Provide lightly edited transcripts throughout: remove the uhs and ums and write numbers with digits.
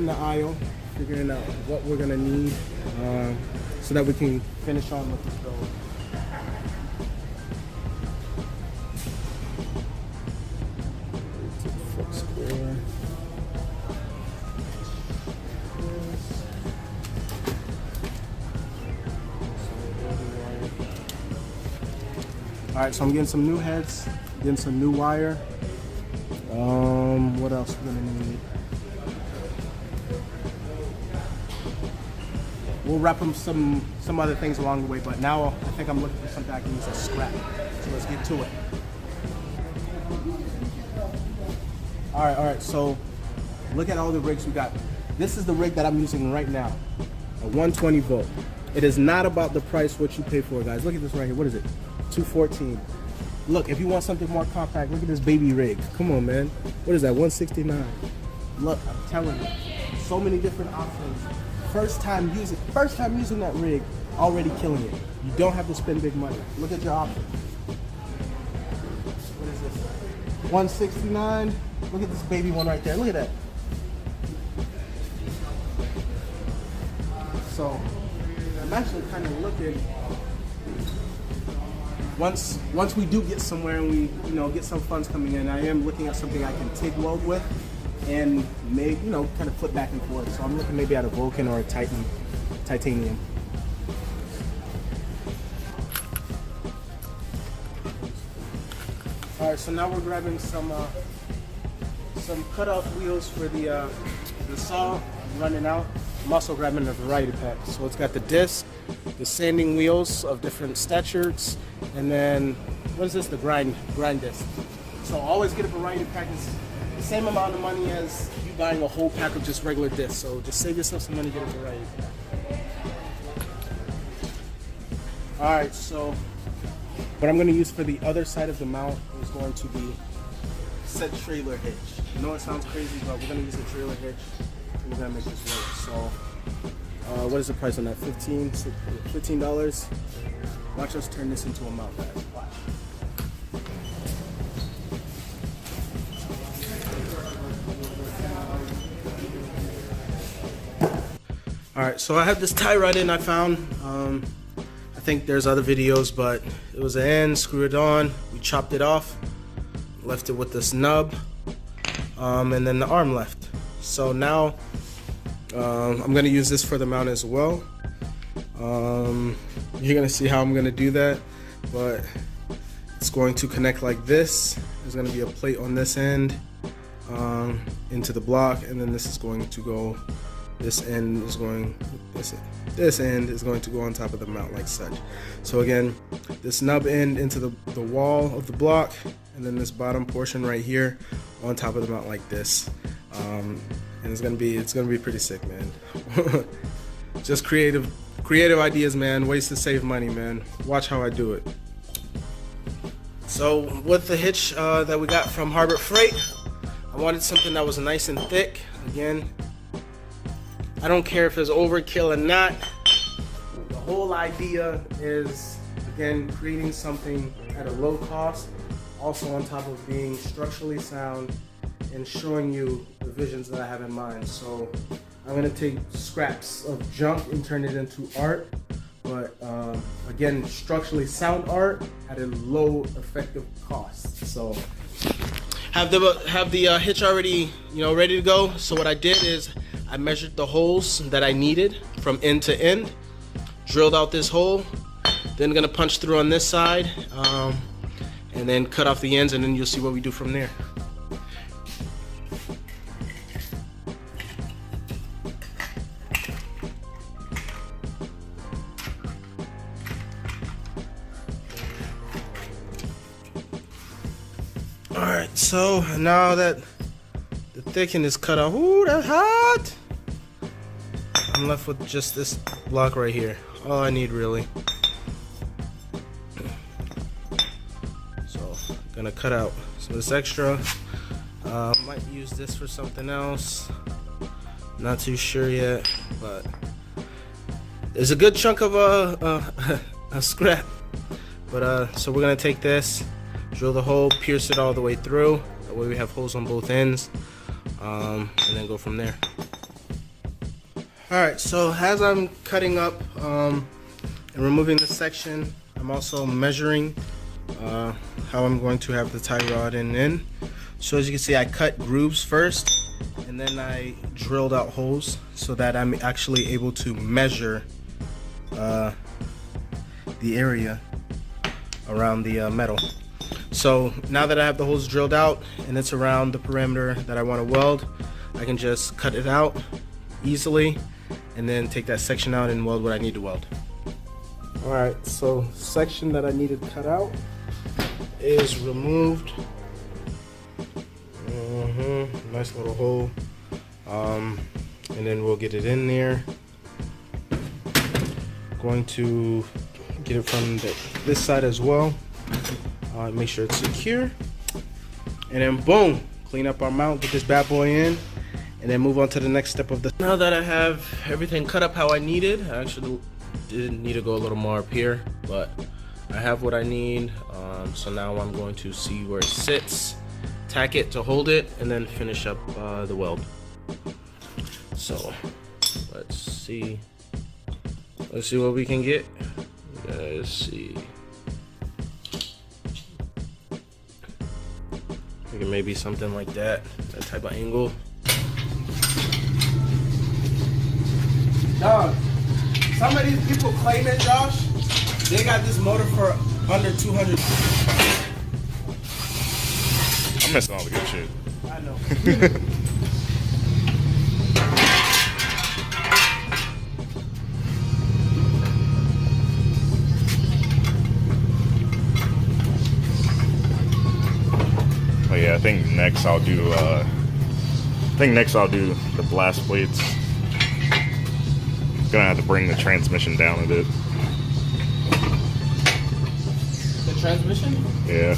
the aisle, figuring out what we're gonna need so that we can finish on with this build. All right, so I'm getting some new heads, getting some new wire. What else we're gonna need? We'll wrap them some other things along the way, but now I think I'm looking for something I can use as scrap. So let's get to it. All right, so look at all the rigs we got. This is the rig that I'm using right now, a 120 volt. It is not about the price, what you pay for, guys. Look at this right here, what is it? $214. Look, if you want something more compact, look at this baby rig. Come on, man. What is that, $169? Look, I'm telling you, so many different options. First time using that rig, already killing it. You don't have to spend big money. Look at your options. What is this? $169. Look at this baby one right there. Look at that. So I'm actually kind of looking. Once we do get somewhere and we get some funds coming in, I am looking at something I can TIG weld with and make kind of flip back and forth. So I'm looking maybe at a Vulcan or a titanium. All right, so now we're grabbing some cutout wheels for the saw. I'm running out. I'm also grabbing a variety pack. So it's got the disc, the sanding wheels of different statures, and then what is this? The grind disc. So always get a variety pack. It's the same amount of money as you buying a whole pack of just regular discs. So just save yourself some money, get a variety pack. All right, so what I'm going to use for the other side of the mount is going to be set trailer hitch. I know it sounds crazy, but we're going to use a trailer hitch. We're going to make this work. So what is the price on that? $15. Watch us turn this into a mount pad. Watch. All right, so I have this tie rod in I found. I think there's other videos, but it was an end, screw it on, we chopped it off, left it with this nub, and then the arm left. So now I'm gonna use this for the mount as well. You're gonna see how I'm gonna do that, but it's going to connect like this. There's gonna be a plate on this end into the block, and then this is going to go. This end is going to go on top of the mount like such. So again, this nub end into the wall of the block, and then this bottom portion right here on top of the mount like this. And it's gonna be pretty sick, man. Just creative ideas, man. Ways to save money, man. Watch how I do it. So with the hitch that we got from Harbor Freight, I wanted something that was nice and thick. Again, I don't care if it's overkill or not. The whole idea is, again, creating something at a low cost, also on top of being structurally sound and showing you the visions that I have in mind. So I'm gonna take scraps of junk and turn it into art, but again, structurally sound art at a low effective cost. So have the hitch already ready to go. So what I did is I measured the holes that I needed from end to end, drilled out this hole, then gonna punch through on this side, and then cut off the ends, and then you'll see what we do from there. All right, so now that the thicken is cut off, ooh, that's hot. I'm left with just this block right here. All I need really. So gonna cut out some of this extra. Might use this for something else. Not too sure yet, but there's a good chunk of a scrap. But so we're gonna take this, drill the hole, pierce it all the way through. That way we have holes on both ends, and then go from there. Alright, so as I'm cutting up and removing this section, I'm also measuring how I'm going to have the tie rod in. So as you can see, I cut grooves first and then I drilled out holes so that I'm actually able to measure the area around the metal. So now that I have the holes drilled out and it's around the parameter that I want to weld, I can just cut it out easily and then take that section out and weld what I need to weld. Alright, so section that I needed cut out is removed. Nice little hole. And then we'll get it in there. Going to get it from this side as well. Make sure it's secure. And then boom, clean up our mount, get this bad boy in, and then move on to the next step of the. Now that I have everything cut up how I needed, I actually did need to go a little more up here, but I have what I need. So now I'm going to see where it sits, tack it to hold it, and then finish up the weld. So let's see what we can get. Let's see. Thinking maybe something like that type of angle. Dog, some of these people claiming, Josh, they got this motor for under 200. I'm missing all the good shit. I know. Oh yeah, I think next I'll do the blast plates. Gonna have to bring the transmission down a bit. The transmission? Yeah.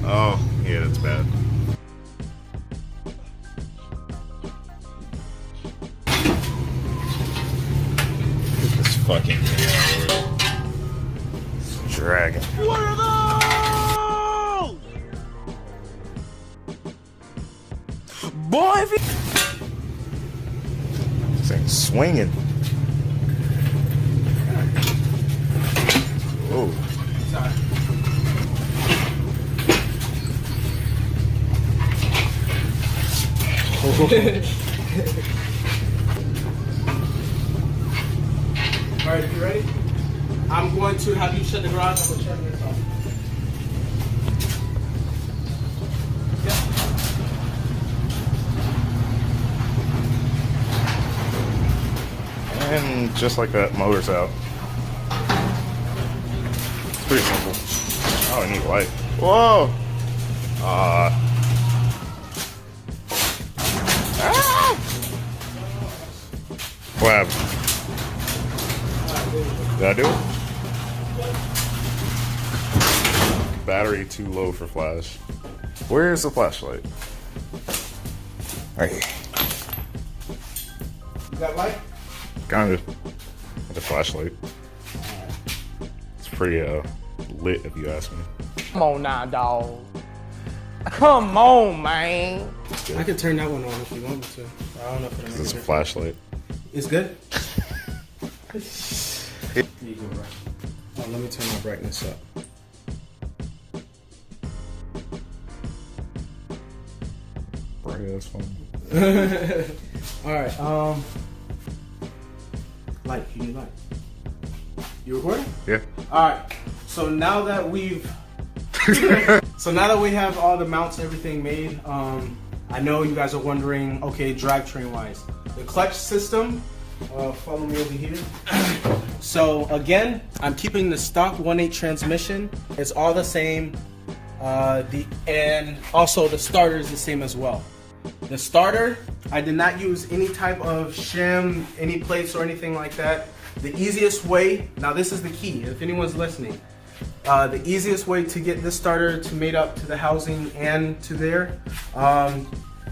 Oh, yeah, that's bad. This fucking it's dragging. What are those? Boy, if This thing's swinging. Oh. Sorry. Alright, you ready? I'm going to have you shut the garage. I'm going to shut this off. And just like that, motor's out. It's pretty simple. Oh, I need light. Whoa! What happened? Did I do it? Battery too low for flash. Where's the flashlight? Right here. You got light? Kind of. With a flashlight. It's pretty lit if you ask me. Come on now, dog. Come on, man. I could turn that one on if you want me to. I don't know if it'll make It's a it. flashlight. It's good? Here you go, bro. Oh, let me turn my brightness up. Right, that's fine. Alright, light, you need light. You recording? Yeah. Alright, so now that we have all the mounts and everything made, I know you guys are wondering, okay, drivetrain wise. The clutch system, follow me over here. So again, I'm keeping the stock 1.8 transmission. It's all the same. And also the starter is the same as well. The starter, I did not use any type of shim, any plates or anything like that. The easiest way, now this is the key, if anyone's listening, the easiest way to get this starter to mate up to the housing and to there,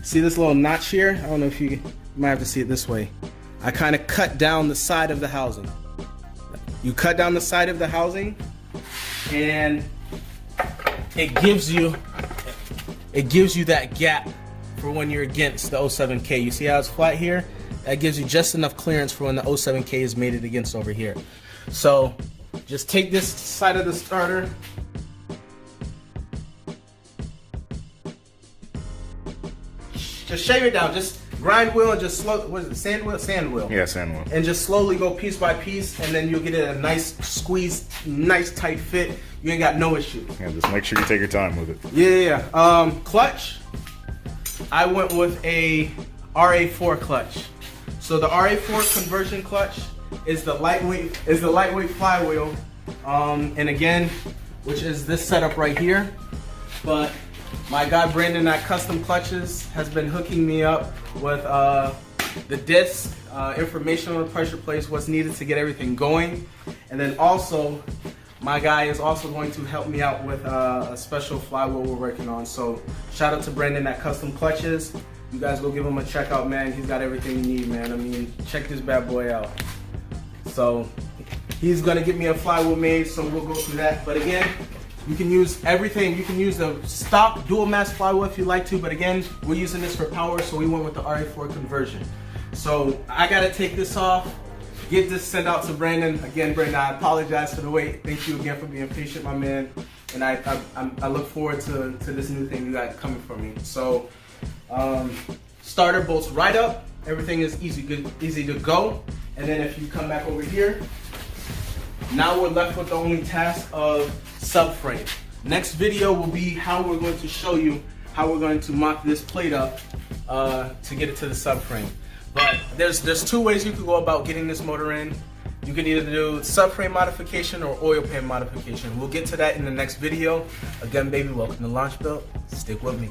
see this little notch here? I don't know if you might have to see it this way. I kind of cut down the side of the housing. You cut down the side of the housing and it gives you it gives you that gap for when you're against the 07K. You see how it's flat here? That gives you just enough clearance for when the 07K is mated against over here. So just take this side of the starter, just shave it down, just grind wheel and just slow, what is it, sand wheel? Sand wheel. Yeah, sand wheel. And just slowly go piece by piece, and then you'll get it a nice squeeze, nice tight fit. You ain't got no issue. Yeah, just make sure you take your time with it. Yeah. Clutch, I went with a RA4 clutch. So the RA4 conversion clutch is the lightweight flywheel, and again, which is this setup right here. But my guy Brandon at Custom Clutches has been hooking me up with the disc, information on the pressure plates, what's needed to get everything going, and then also my guy is also going to help me out with a special flywheel we're working on. So shout out to Brandon at Custom Clutches. You guys go give him a check out, man. He's got everything you need, man. I mean, check this bad boy out. So he's gonna get me a flywheel made, so we'll go through that. But again, you can use everything. You can use the stock dual mass flywheel if you like to, but again, we're using this for power, so we went with the RA4 conversion. So I gotta take this off, get this sent out to Brandon. Again, Brandon, I apologize for the wait. Thank you again for being patient, my man. And I look forward to this new thing you got coming from me. So starter bolts right up. Everything is easy to go. And then if you come back over here, now we're left with the only task of subframe. Next video will be how we're going to show you how we're going to mock this plate up to get it to the subframe. But there's two ways you could go about getting this motor in. You can either do subframe modification or oil pan modification. We'll get to that in the next video. Again, baby, welcome to LaunchBuilt. Stick with me.